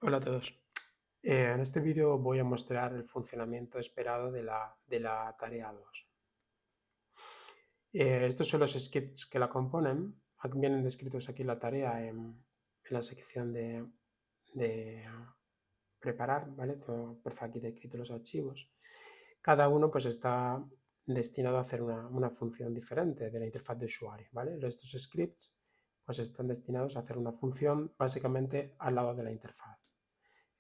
Hola a todos. En este vídeo voy a mostrar el funcionamiento esperado de la tarea 2. Estos son los scripts que la componen. Vienen descritos aquí en la tarea en la sección de preparar, ¿vale? Por aquí descrito los archivos. Cada uno pues está destinado a hacer una función diferente de la interfaz de usuario, ¿vale? Estos scripts pues están destinados a hacer una función básicamente al lado de la interfaz.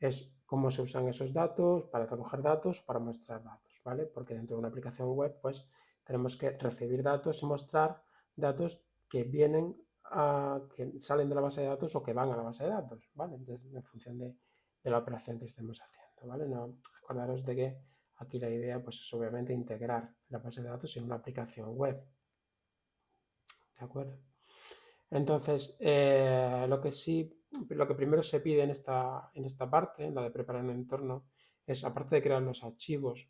Es cómo se usan esos datos para recoger datos, para mostrar datos, ¿vale? Porque dentro de una aplicación web, pues tenemos que recibir datos y mostrar datos que vienen que salen de la base de datos o que van a la base de datos, ¿vale? Entonces, en función de la operación que estemos haciendo, ¿vale? No, acordaros de que aquí la idea, pues, es obviamente integrar la base de datos en una aplicación web, ¿de acuerdo? Entonces, lo que primero se pide en esta parte, en la de preparar un entorno, es, aparte de crear los archivos,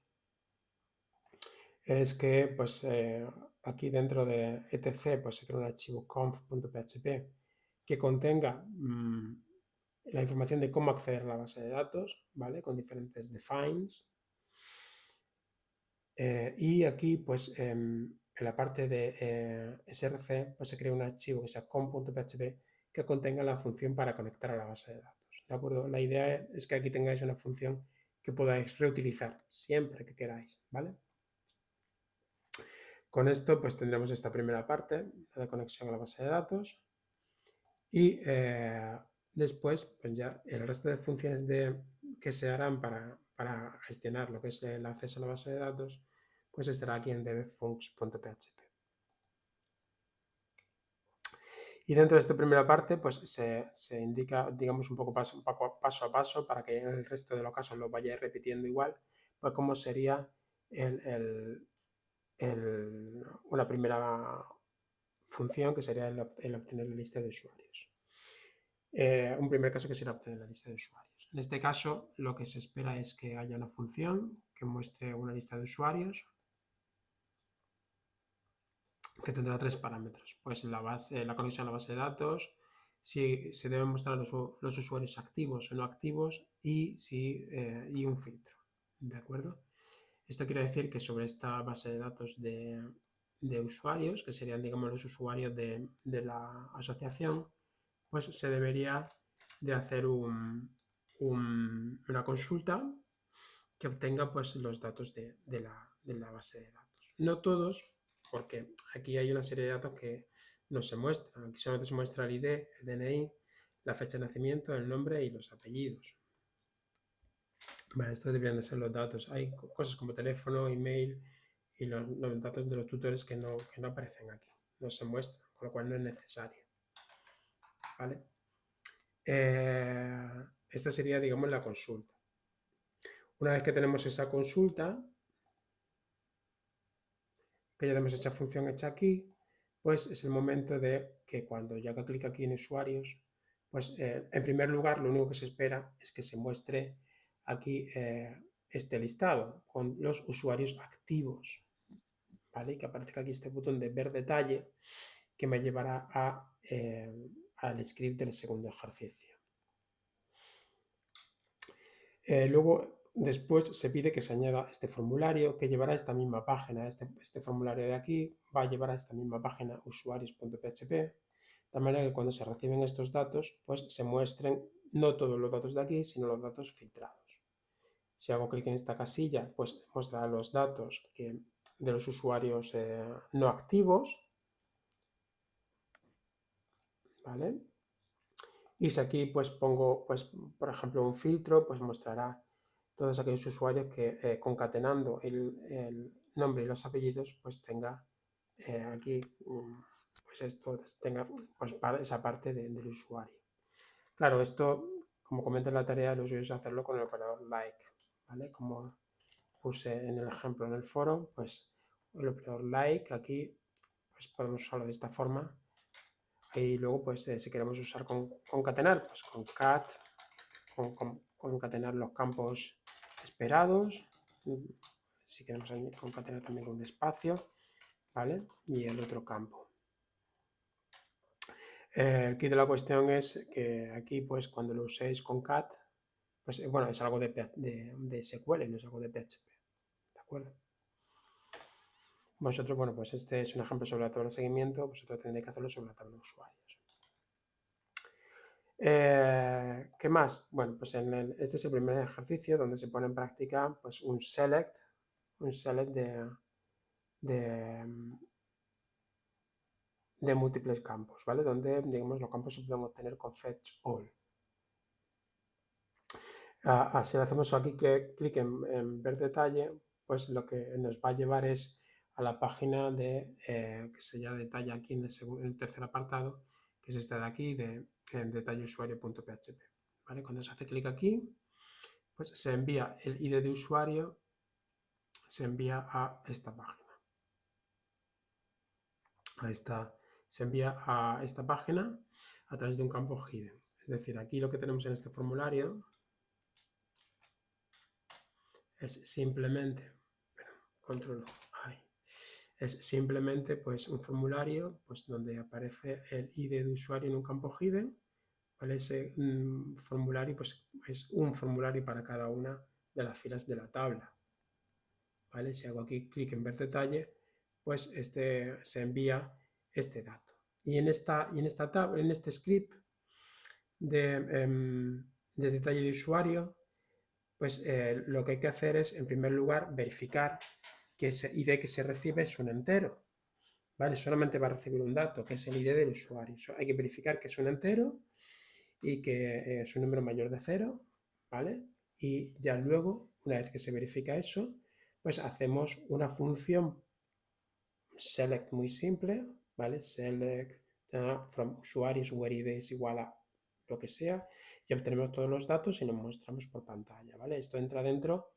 es que pues, aquí dentro de etc pues, se crea un archivo conf.php que contenga la información de cómo acceder a la base de datos, ¿vale? Con diferentes defines. Y aquí, pues, en la parte de src, pues se crea un archivo que sea com.php que contenga la función para conectar a la base de datos. ¿De acuerdo? La idea es que aquí tengáis una función que podáis reutilizar siempre que queráis, ¿vale? Con esto, pues tendremos esta primera parte, la de conexión a la base de datos. Y después, pues ya el resto de funciones que se harán para gestionar lo que es el acceso a la base de datos, pues estará aquí en dbfuncs.php. Y dentro de esta primera parte, pues se indica, digamos, un poco paso a paso para que en el resto de los casos lo vayáis repitiendo igual, pues cómo sería una primera función que sería el obtener la lista de usuarios. Un primer caso que será obtener la lista de usuarios. En este caso, lo que se espera es que haya una función que muestre una lista de usuarios que tendrá tres parámetros. Pues la conexión a la base de datos, si se deben mostrar los usuarios activos o no activos y un filtro. ¿De acuerdo? Esto quiere decir que sobre esta base de datos de usuarios, que serían, digamos, los usuarios de la asociación, pues se debería de hacer una consulta que obtenga pues, los datos de la base de datos. No todos, porque aquí hay una serie de datos que no se muestran. Aquí solamente se muestra el ID, el DNI, la fecha de nacimiento, el nombre y los apellidos. Vale, estos deberían de ser los datos. Hay cosas como teléfono, email y los datos de los tutores que no aparecen aquí, no se muestran, con lo cual no es necesario. ¿Vale? Esta sería, digamos, la consulta. Una vez que tenemos esa consulta, que ya tenemos esta función hecha aquí, pues es el momento de que cuando yo haga clic aquí en usuarios, pues en primer lugar lo único que se espera es que se muestre aquí este listado con los usuarios activos, ¿vale? Y que aparezca aquí este botón de ver detalle que me llevará al script del segundo ejercicio. Luego, después se pide que se añada este formulario que llevará a esta misma página. Este formulario de aquí va a llevar a esta misma página usuarios.php, de manera que cuando se reciben estos datos, pues se muestren no todos los datos de aquí, sino los datos filtrados. Si hago clic en esta casilla, pues mostrará los datos de los usuarios no activos, ¿vale? Y si aquí pues pongo, pues, por ejemplo, un filtro, pues mostrará todos aquellos usuarios que concatenando el nombre y los apellidos, pues tenga aquí, pues esto, tenga pues, esa parte del usuario. Claro, esto, como comenta en la tarea, lo suyo es hacerlo con el operador like, ¿vale? Como puse en el ejemplo en el foro, pues el operador like aquí, pues podemos usarlo de esta forma. Y luego, pues si queremos usar concatenar, pues con cat, concatenar los campos esperados. Si queremos concatenar también con un espacio, ¿vale? Y el otro campo. El kit de la cuestión es que aquí, pues cuando lo uséis con cat, pues bueno, es algo de SQL, no es algo de PHP, ¿de acuerdo? Vosotros, bueno, pues este es un ejemplo sobre la tabla de seguimiento, vosotros tendréis que hacerlo sobre la tabla de usuarios. ¿Qué más? Bueno, pues este es el primer ejercicio donde se pone en práctica pues un select de múltiples campos, ¿vale? Donde, digamos, los campos se pueden obtener con fetch all. Si le hacemos aquí clic en ver detalle, pues lo que nos va a llevar es a la página que se ya detalla aquí en el tercer apartado, que es esta de aquí, de detalleusuario.php. ¿Vale? Cuando se hace clic aquí, pues se envía el ID de usuario, se envía a esta página. Se envía a esta página a través de un campo hidden. Es decir, aquí lo que tenemos en este formulario es simplemente, pues un formulario pues, donde aparece el ID de usuario en un campo hidden. ¿Vale? Ese formulario pues, es un formulario para cada una de las filas de la tabla. ¿Vale? Si hago aquí clic en ver detalle, pues se envía este dato. Y en esta tabla, en este script de detalle de usuario, pues lo que hay que hacer es, en primer lugar, verificar que ese ID que se recibe es un entero. ¿Vale? Solamente va a recibir un dato, que es el ID del usuario. Hay que verificar que es un entero y que es un número mayor de 0, ¿vale? Y ya luego, una vez que se verifica eso, pues hacemos una función select muy simple, ¿vale? Select from usuarios where ID es igual a lo que sea, y obtenemos todos los datos y nos mostramos por pantalla, ¿vale? Esto entra dentro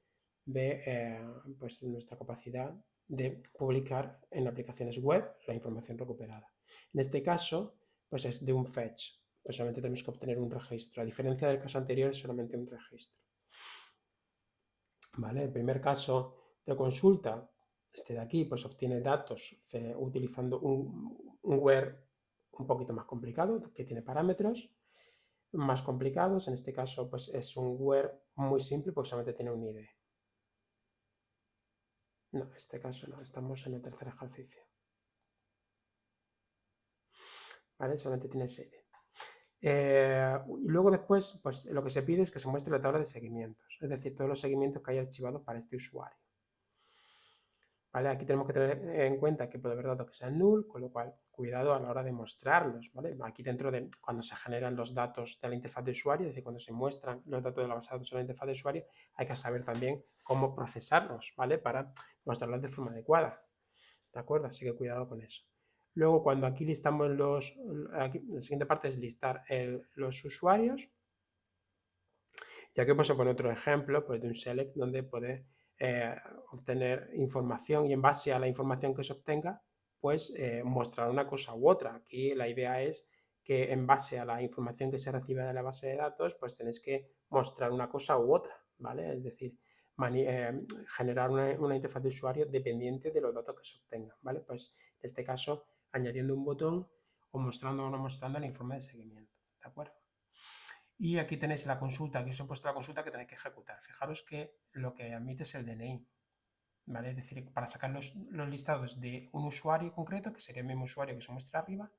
de pues nuestra capacidad de publicar en aplicaciones web la información recuperada. En este caso, pues es de un fetch, pues solamente tenemos que obtener un registro. A diferencia del caso anterior, es solamente un registro. ¿Vale? El primer caso de consulta, este de aquí, pues obtiene datos utilizando un where un poquito más complicado, que tiene parámetros más complicados. En este caso, pues es un where muy simple, porque solamente tiene un ID. No, en este caso no, estamos en el tercer ejercicio. ¿Vale? Solamente tiene ese ID. Y luego después, pues lo que se pide es que se muestre la tabla de seguimientos, es decir, todos los seguimientos que hay archivados para este usuario. ¿Vale? Aquí tenemos que tener en cuenta que puede haber datos que sean null, con lo cual cuidado a la hora de mostrarlos. ¿Vale? Aquí dentro de cuando se generan los datos de la interfaz de usuario, es decir, cuando se muestran los datos de la base de datos en la interfaz de usuario, hay que saber también cómo procesarlos, ¿vale? Para mostrarlos de forma adecuada. ¿De acuerdo? Así que cuidado con eso. Luego, cuando aquí listamos la siguiente parte es listar los usuarios. Y aquí vamos a poner otro ejemplo pues, de un select donde puede obtener información y en base a la información que se obtenga, pues mostrar una cosa u otra. Aquí la idea es que en base a la información que se recibe de la base de datos, pues tenéis que mostrar una cosa u otra, ¿vale? Es decir, generar una interfaz de usuario dependiente de los datos que se obtengan, ¿vale? Pues en este caso, añadiendo un botón o mostrando o no mostrando el informe de seguimiento, ¿de acuerdo? Y aquí tenéis la consulta, que os he puesto la consulta que tenéis que ejecutar. Fijaros que lo que admite es el DNI, ¿vale? Es decir, para sacar los listados de un usuario concreto, que sería el mismo usuario que se muestra arriba,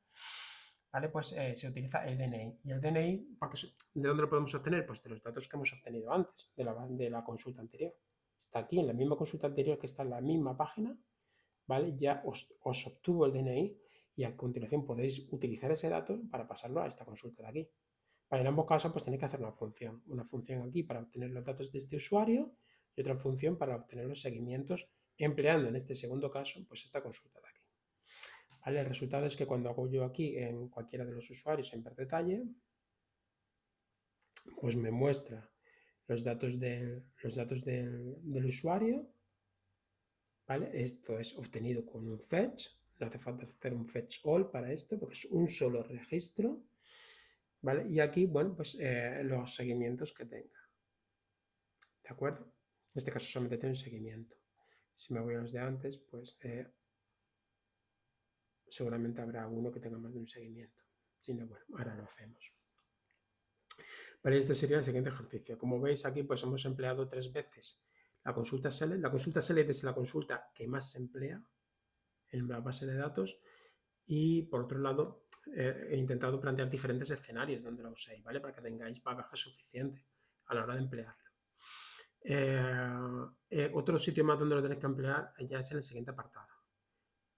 ¿vale? Pues se utiliza el DNI. Y el DNI, ¿de dónde lo podemos obtener? Pues de los datos que hemos obtenido antes, de la consulta anterior. Está aquí en la misma consulta anterior que está en la misma página, ¿vale? Ya os obtuvo el DNI y a continuación podéis utilizar ese dato para pasarlo a esta consulta de aquí. En ambos casos, pues tenéis que hacer una función aquí para obtener los datos de este usuario y otra función para obtener los seguimientos, empleando en este segundo caso, pues esta consulta de aquí. ¿Vale? El resultado es que cuando hago yo aquí en cualquiera de los usuarios en ver detalle, pues me muestra los datos del usuario, ¿vale? Esto es obtenido con un fetch, no hace falta hacer un fetch all para esto, porque es un solo registro, ¿vale? Y aquí, bueno, pues los seguimientos que tenga. ¿De acuerdo? En este caso solamente tiene un seguimiento. Si me voy a los de antes, pues seguramente habrá uno que tenga más de un seguimiento. Si no, bueno, ahora lo hacemos. Vale, este sería el siguiente ejercicio. Como veis aquí, pues hemos empleado 3 veces la consulta select. La consulta select es la consulta que más se emplea en la base de datos. Y por otro lado, he intentado plantear diferentes escenarios donde la uséis, ¿vale? Para que tengáis bagaje suficiente a la hora de emplearlo. Otro sitio más donde lo tenéis que emplear ya es en el siguiente apartado.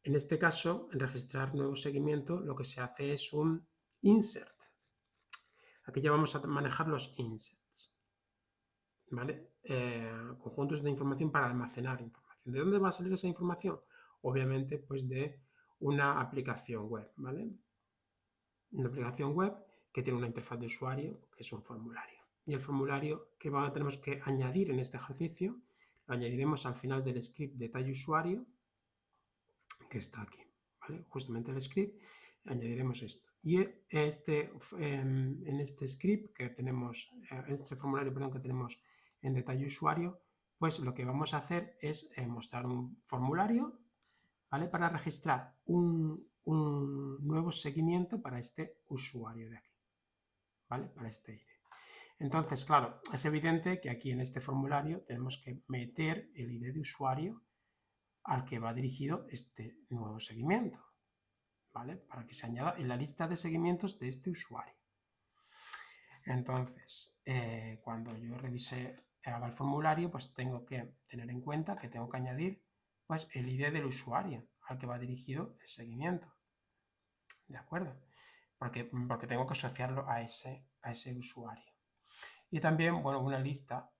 En este caso, en registrar nuevo seguimiento, lo que se hace es un insert. Aquí ya vamos a manejar los inserts, ¿vale? Conjuntos de información para almacenar información. ¿De dónde va a salir esa información? Obviamente, pues de una aplicación web, ¿vale? Una aplicación web que tiene una interfaz de usuario, que es un formulario. Y el formulario que tenemos que añadir en este ejercicio, lo añadiremos al final del script detalle usuario, que está aquí, ¿vale? Justamente el script, añadiremos esto. Y en este script que tenemos, este formulario, perdón, que tenemos en detalle usuario, pues lo que vamos a hacer es mostrar un formulario, ¿vale? Para registrar un nuevo seguimiento para este usuario de aquí, ¿vale? Para este ID. Entonces, claro, es evidente que aquí en este formulario tenemos que meter el ID de usuario al que va dirigido este nuevo seguimiento, ¿vale? Para que se añada en la lista de seguimientos de este usuario. Entonces, cuando yo haga el formulario, pues tengo que tener en cuenta que tengo que añadir pues, el ID del usuario al que va dirigido el seguimiento. ¿De acuerdo? Porque tengo que asociarlo a ese usuario. Y también, bueno, una lista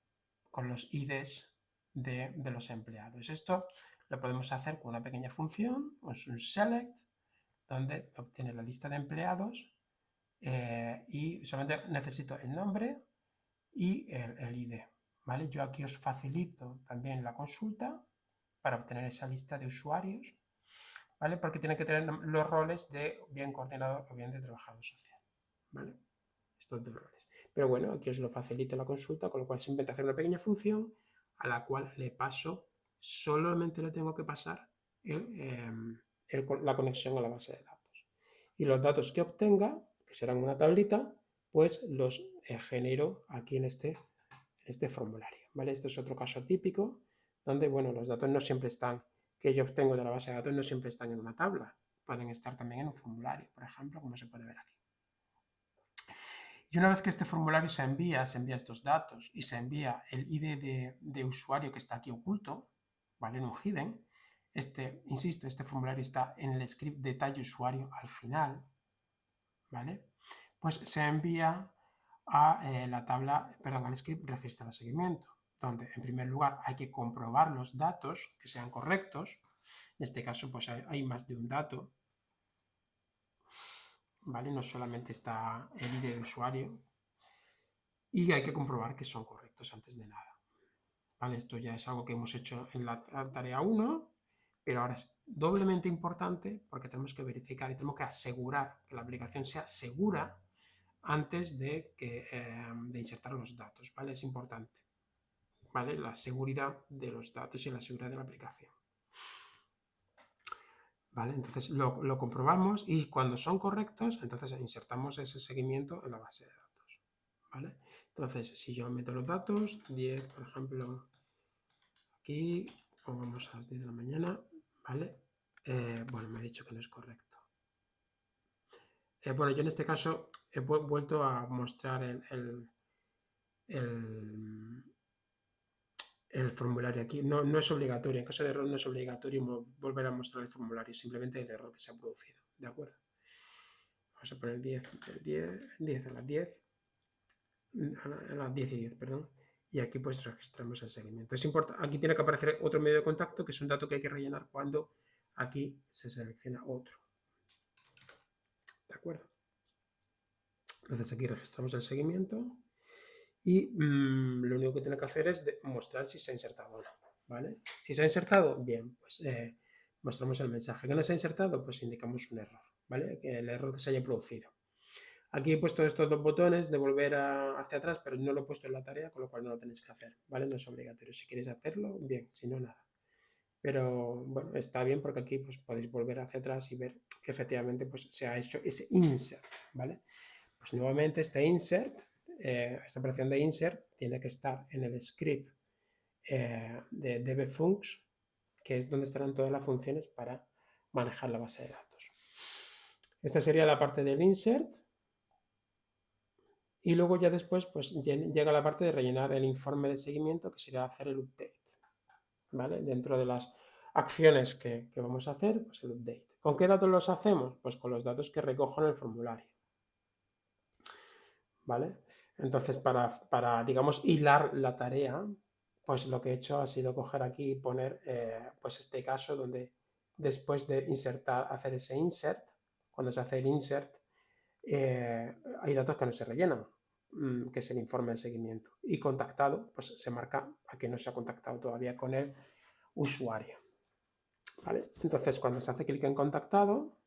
con los IDs de los empleados. Esto lo podemos hacer con una pequeña función, es un select, donde obtiene la lista de empleados y solamente necesito el nombre y el ID. ¿Vale? Yo aquí os facilito también la consulta para obtener esa lista de usuarios, ¿vale? Porque tiene que tener los roles de bien coordinador o bien de trabajador social, ¿vale? Estos dos roles. Pero bueno, aquí os lo facilita la consulta, con lo cual simplemente hacer una pequeña función a la cual le paso, solamente le tengo que pasar la conexión a la base de datos. Y los datos que obtenga, que serán una tablita, pues los genero aquí en este formulario, ¿vale? Este es otro caso típico donde, bueno, los datos no siempre están, que yo obtengo de la base de datos no siempre están en una tabla, pueden estar también en un formulario, por ejemplo, como se puede ver aquí. Y una vez que este formulario se envía estos datos y se envía el ID de usuario que está aquí oculto, ¿vale? En un hidden, insisto, este formulario está en el script detalle usuario al final, ¿vale? Pues se envía a la tabla, perdón, al script registra seguimiento, donde en primer lugar hay que comprobar los datos que sean correctos. En este caso, pues hay más de un dato, ¿vale? No solamente está el ID de usuario, y hay que comprobar que son correctos antes de nada. ¿Vale? Esto ya es algo que hemos hecho en la tarea 1, pero ahora es doblemente importante porque tenemos que verificar y tenemos que asegurar que la aplicación sea segura antes de insertar los datos, ¿vale? Es importante, ¿vale? La seguridad de los datos y la seguridad de la aplicación. ¿Vale? Entonces lo comprobamos y cuando son correctos, entonces insertamos ese seguimiento en la base de datos, ¿vale? Entonces, si yo meto los datos, 10, por ejemplo, aquí, pongamos a las 10 de la mañana, ¿vale? Bueno, me ha dicho que no es correcto. Bueno, yo en este caso he vuelto a mostrar el formulario aquí. No es obligatorio, en caso de error no es obligatorio volver a mostrar el formulario, simplemente el error que se ha producido, ¿de acuerdo? Vamos a poner 10 a las 10, a las 10 y 10, perdón. Y aquí pues registramos el seguimiento. Es importante, aquí tiene que aparecer otro medio de contacto, que es un dato que hay que rellenar cuando aquí se selecciona otro. ¿De acuerdo? Entonces aquí registramos el seguimiento y lo único que tiene que hacer es mostrar si se ha insertado o no, ¿vale? Si se ha insertado, bien, pues mostramos el mensaje. ¿Que no se ha insertado? Pues indicamos un error, ¿vale? Que el error que se haya producido. Aquí he puesto estos dos botones de volver hacia atrás, pero no lo he puesto en la tarea, con lo cual no lo tenéis que hacer, ¿vale? No es obligatorio. Si queréis hacerlo, bien, si no, nada. Pero bueno, está bien porque aquí pues, podéis volver hacia atrás y ver que efectivamente pues, se ha hecho ese insert, ¿vale? Pues nuevamente este insert esta operación de insert tiene que estar en el script de dbfuncs, que es donde estarán todas las funciones para manejar la base de datos. Esta sería la parte del insert. Y luego ya después pues llega la parte de rellenar el informe de seguimiento, que sería hacer el update. ¿Vale? Dentro de las acciones que vamos a hacer, pues el update. ¿Con qué datos los hacemos? Pues con los datos que recojo en el formulario. ¿Vale? Entonces, para digamos, hilar la tarea, pues lo que he hecho ha sido coger aquí y poner pues este caso donde después de insertar, hacer ese insert, cuando se hace el insert, hay datos que no se rellenan, que es el informe de seguimiento. Y contactado, pues se marca a que no se ha contactado todavía con el usuario. ¿Vale? Entonces, cuando se hace clic en contactado,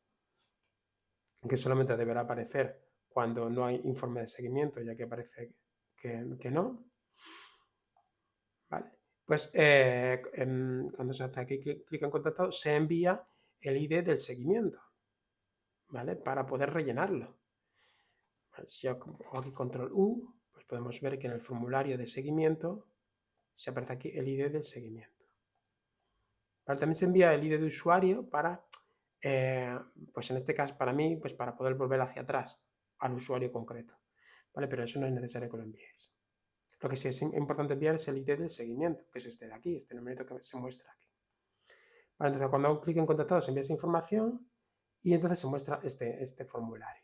que solamente deberá aparecer cuando no hay informe de seguimiento, ya que parece que no, ¿vale? Pues cuando se hace aquí clic en contactado, se envía el ID del seguimiento, ¿vale? Para poder rellenarlo. Si yo hago aquí control U, pues podemos ver que en el formulario de seguimiento se aparece aquí el ID del seguimiento. ¿Vale? También se envía el ID de usuario para, pues en este caso para mí, pues para poder volver hacia atrás al usuario concreto. ¿Vale? Pero eso no es necesario que lo enviéis. Lo que sí es importante enviar es el ID del seguimiento, que es este de aquí, este numerito que se muestra aquí. Vale, entonces cuando hago clic en contactado se envía esa información y entonces se muestra este formulario.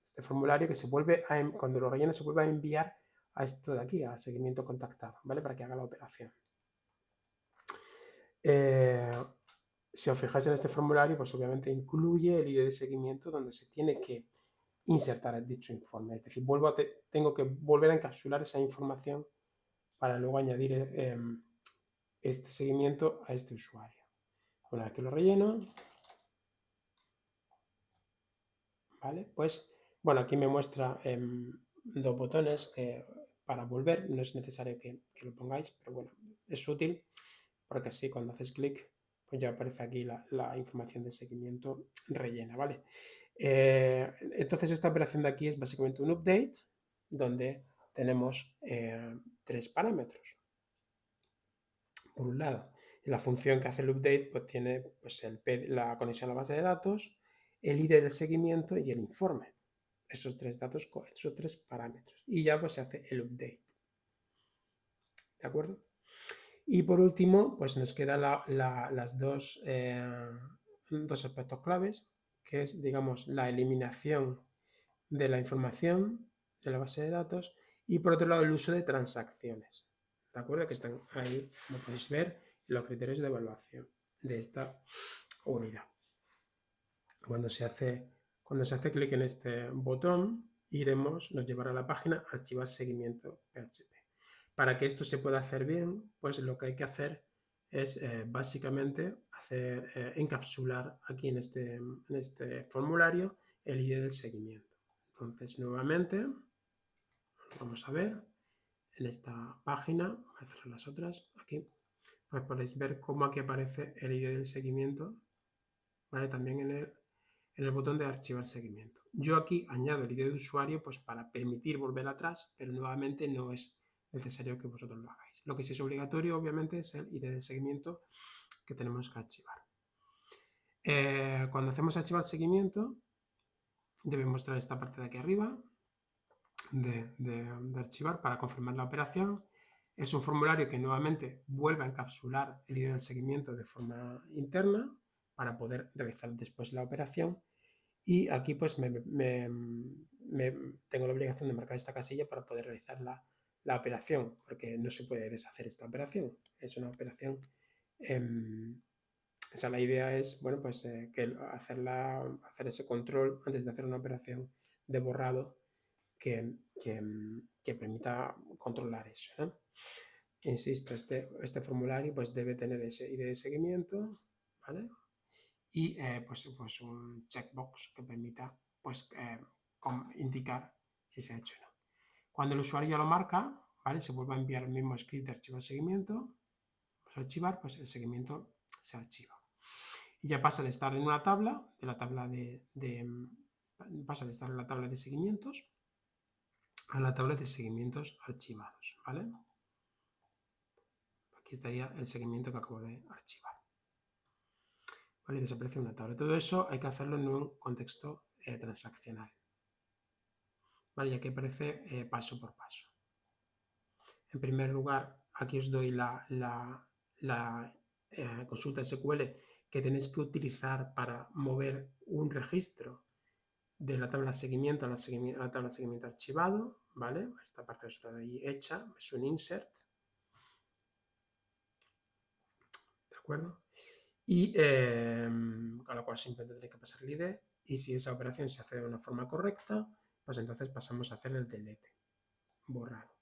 Este formulario que se vuelve cuando lo relleno se vuelve a enviar a esto de aquí, a seguimiento contactado, ¿vale? Para que haga la operación. Si os fijáis en este formulario, pues obviamente incluye el ID de seguimiento donde se tiene que insertar dicho informe. Es decir, tengo que volver a encapsular esa información para luego añadir este seguimiento a este usuario. Una vez que lo relleno, ¿vale? Pues, bueno, aquí me muestra dos botones que para volver, no es necesario que lo pongáis, pero bueno, es útil porque así cuando haces clic, pues ya aparece aquí la información de seguimiento rellena, ¿vale? Entonces esta operación de aquí es básicamente un update donde tenemos tres parámetros. Por un lado, la función que hace el update pues tiene pues, la conexión a la base de datos, el ID del seguimiento y el informe. Esos tres datos, esos tres parámetros. Y ya pues se hace el update. ¿De acuerdo? Y por último, pues nos quedan las dos aspectos claves, que es, digamos, la eliminación de la información de la base de datos y por otro lado el uso de transacciones. ¿De acuerdo? Que están ahí, como podéis ver, los criterios de evaluación de esta unidad. Cuando se hace clic en este botón, nos llevará a la página archivar seguimiento PHP. Para que esto se pueda hacer bien, pues lo que hay que hacer es básicamente encapsular aquí en este formulario el ID del seguimiento. Entonces, nuevamente, vamos a ver en esta página, voy a cerrar las otras, aquí, pues podéis ver cómo aquí aparece el ID del seguimiento, ¿vale? También en el botón de archivar seguimiento. Yo aquí añado el ID de usuario pues para permitir volver atrás, pero nuevamente no es necesario que vosotros lo hagáis. Lo que sí es obligatorio, obviamente, es el ID de seguimiento que tenemos que archivar. Cuando hacemos archivar seguimiento, debe mostrar esta parte de aquí arriba de archivar para confirmar la operación. Es un formulario que nuevamente vuelve a encapsular el ID del seguimiento de forma interna para poder realizar después la operación. Y aquí pues tengo la obligación de marcar esta casilla para poder realizar la operación, porque no se puede deshacer esta operación. Es una operación, o sea, la idea es, bueno, pues que hacer ese control antes de hacer una operación de borrado que permita controlar eso, ¿no? Insisto, este formulario pues debe tener ese ID de seguimiento, ¿vale? Y pues un checkbox que permita pues, indicar si se ha hecho o no. Cuando el usuario ya lo marca, ¿vale? Se vuelve a enviar el mismo script de archivar seguimiento. Vamos a archivar, pues el seguimiento se archiva. Y ya pasa de estar en una tabla, pasa de estar en la tabla de seguimientos, a la tabla de seguimientos archivados, ¿vale? Aquí estaría el seguimiento que acabo de archivar. ¿Vale? Y desaparece una tabla. Todo eso hay que hacerlo en un contexto transaccional. ¿Vale? Y aquí aparece paso por paso. En primer lugar, aquí os doy la consulta SQL que tenéis que utilizar para mover un registro de la tabla de seguimiento a la tabla de seguimiento archivado, ¿vale? Esta parte os la doy hecha, es un insert, ¿de acuerdo? Y con lo cual simplemente tendré que pasar el ID y si esa operación se hace de una forma correcta, pues entonces pasamos a hacer el delete, borrado,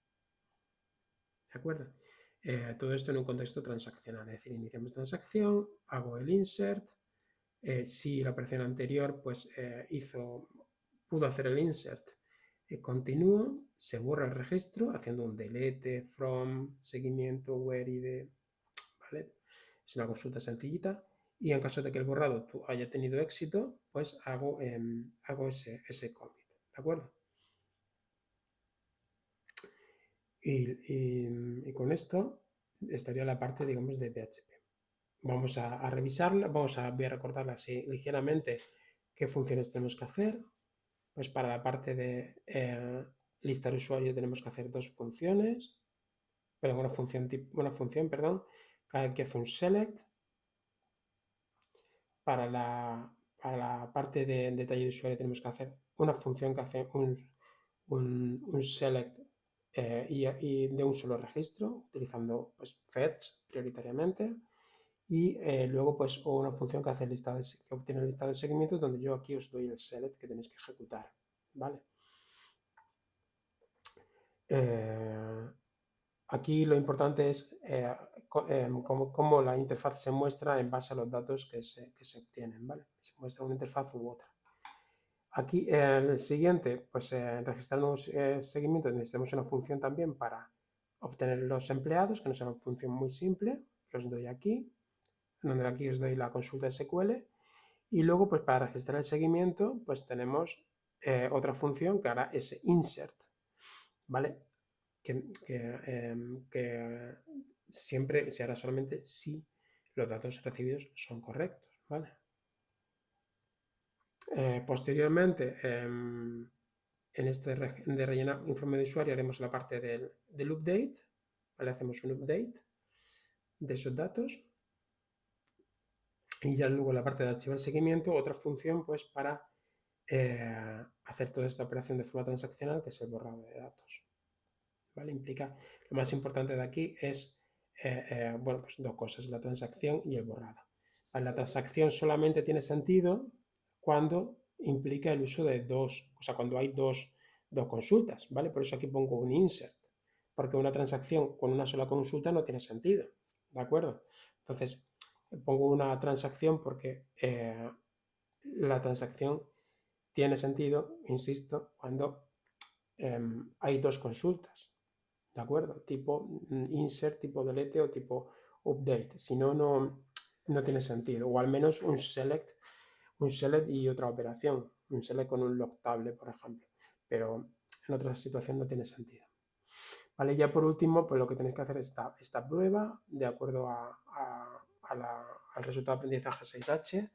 ¿de acuerdo? Todo esto en un contexto transaccional, es decir, iniciamos transacción, hago el insert, si la operación anterior pues pudo hacer el insert, continúo, se borra el registro haciendo un delete, from, seguimiento, where ID, ¿vale? Es una consulta sencillita y en caso de que el borrado haya tenido éxito, pues hago ese commit, ¿de acuerdo? Y con esto estaría la parte, digamos, de PHP. Vamos a revisarla, voy a recordarla así ligeramente qué funciones tenemos que hacer. Pues para la parte de lista de usuario tenemos que hacer dos funciones, perdón, una función, perdón, que hace un select. Para la parte de detalle de usuario tenemos que hacer una función que hace un select y de un solo registro, utilizando pues, fetch prioritariamente. Y luego pues una función que hace el listado que obtiene el listado de seguimiento, donde yo aquí os doy el select que tenéis que ejecutar, ¿vale? Aquí lo importante es cómo la interfaz se muestra en base a los datos que se obtienen, ¿vale? Se muestra una interfaz u otra. Aquí el siguiente, pues registrar nuevos seguimientos, necesitamos una función también para obtener los empleados, que no es una función muy simple, que os doy aquí, donde aquí os doy la consulta SQL. Y luego, pues para registrar el seguimiento, pues tenemos otra función que hará ese insert, ¿vale? Que siempre se hará solamente si los datos recibidos son correctos, ¿vale? Posteriormente, en este de rellenar informe de usuario haremos la parte del update, ¿vale? Hacemos un update de esos datos y ya luego la parte de archivar seguimiento, otra función pues para hacer toda esta operación de forma transaccional que es el borrado de datos, ¿vale? Implica, lo más importante de aquí es, bueno, pues dos cosas, la transacción y el borrado. La transacción solamente tiene sentido cuando implica el uso de dos, o sea, cuando hay dos consultas, ¿vale? Por eso aquí pongo un insert, porque una transacción con una sola consulta no tiene sentido, ¿de acuerdo? Entonces, pongo una transacción porque la transacción tiene sentido, insisto, cuando hay dos consultas, ¿de acuerdo? Tipo insert, tipo delete o tipo update. Si no, no tiene sentido. O al menos un select y otra operación. Un select con un log table, por ejemplo. Pero en otra situación no tiene sentido. Vale, ya por último, pues lo que tenéis que hacer es esta prueba de acuerdo al resultado de aprendizaje 6H,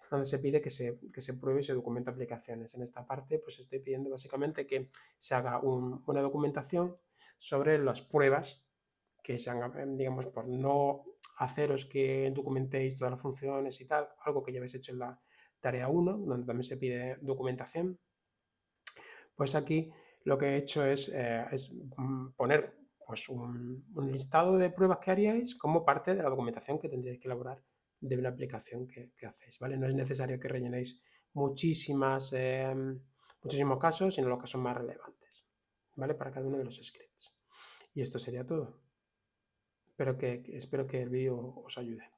donde se pide que se pruebe y se documente aplicaciones. En esta parte, pues estoy pidiendo básicamente que se haga una documentación sobre las pruebas que se hagan, digamos, por no haceros que documentéis todas las funciones y tal, algo que ya habéis hecho en la tarea 1, donde también se pide documentación. Pues aquí lo que he hecho es poner pues, un listado de pruebas que haríais como parte de la documentación que tendríais que elaborar de una aplicación que hacéis, ¿vale? No es necesario que rellenéis muchísimos casos, sino los casos más relevantes, ¿vale? Para cada uno de los scripts. Y esto sería todo. Espero que el vídeo os ayude.